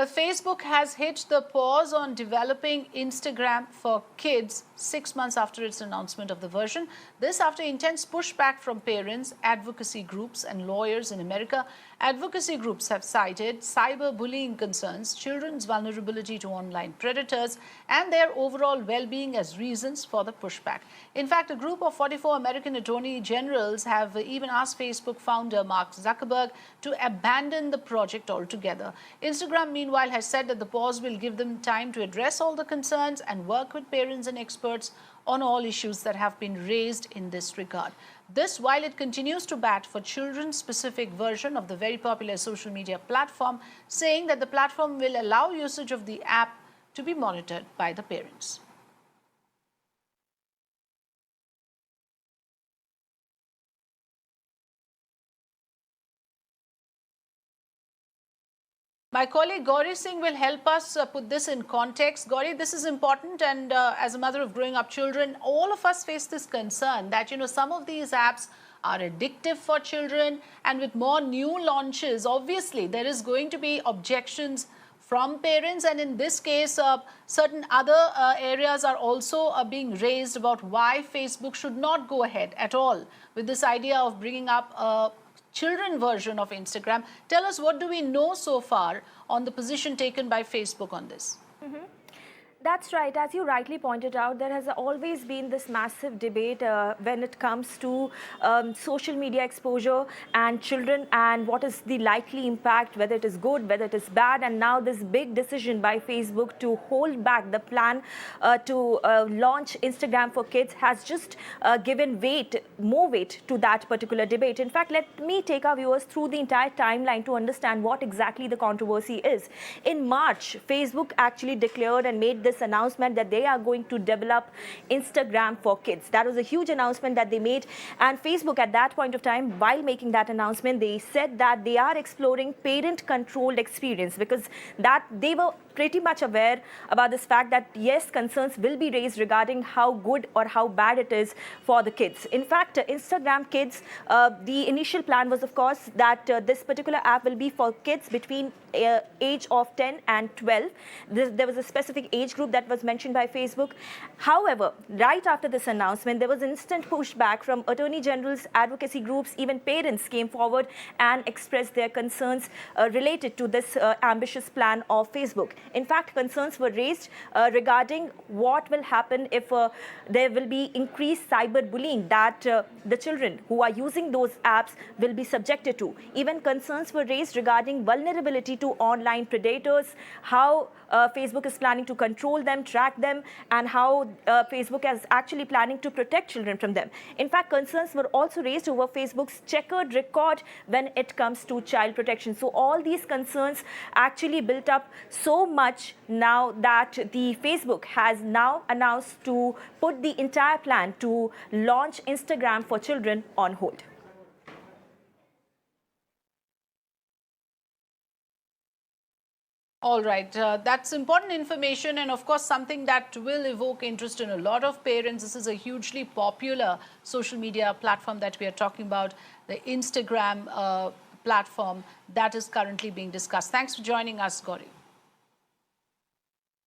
Facebook has hit the pause on developing Instagram for kids 6 months after its announcement of the version. This after intense pushback from parents, advocacy groups and lawyers in America. Advocacy groups have cited cyberbullying concerns, children's vulnerability to online predators and their overall well-being as reasons for the pushback. In fact, a group of 44 American attorney generals have even asked Facebook founder Mark Zuckerberg to abandon the project altogether. Instagram, meanwhile, has said that the pause will give them time to address all the concerns and work with parents and experts on all issues that have been raised in this regard. This while it continues to bat for children's specific version of the very popular social media platform, saying that the platform will allow usage of the app to be monitored by the parents. My colleague Gauri Singh will help us put this in context. Gauri, this is important, and as a mother of growing up children, all of us face this concern that, some of these apps are addictive for children, and with more new launches, obviously, there is going to be objections from parents, and in this case, certain other areas are also being raised about why Facebook should not go ahead at all with this idea of bringing up a children version of Instagram. Tell us, what do we know so far on the position taken by Facebook on this? That's right. As you rightly pointed out, there has always been this massive debate when it comes to social media exposure and children and what is the likely impact, whether it is good, whether it is bad. And now this big decision by Facebook to hold back the plan to launch Instagram for kids has just given more weight to that particular debate. In fact, let me take our viewers through the entire timeline to understand what exactly the controversy is. In March, Facebook actually declared and made this announcement that they are going to develop Instagram for kids. That was a huge announcement that they made, and Facebook at that point of time, while making that announcement, they said that they are exploring parent-controlled experience, because that they were pretty much aware about this fact that yes, concerns will be raised regarding how good or how bad it is for the kids. In fact, Instagram Kids, the initial plan was, of course, that this particular app will be for kids between age of 10 and 12. There was a specific age group that was mentioned by Facebook. However, right after this announcement, there was instant pushback from attorney generals, advocacy groups, even parents came forward and expressed their concerns related to this ambitious plan of Facebook. In fact, concerns were raised regarding what will happen if there will be increased cyberbullying that the children who are using those apps will be subjected to. Even concerns were raised regarding vulnerability to online predators, how Facebook is planning to control them, track them, and how Facebook is actually planning to protect children from them. In fact, concerns were also raised over Facebook's checkered record when it comes to child protection. So all these concerns actually built up so much now that the Facebook has now announced to put the entire plan to launch Instagram for children on hold. All right, that's important information, and of course something that will evoke interest in a lot of parents. This is a hugely popular social media platform that we are talking about, the Instagram platform that is currently being discussed. Thanks for joining us, Gauri.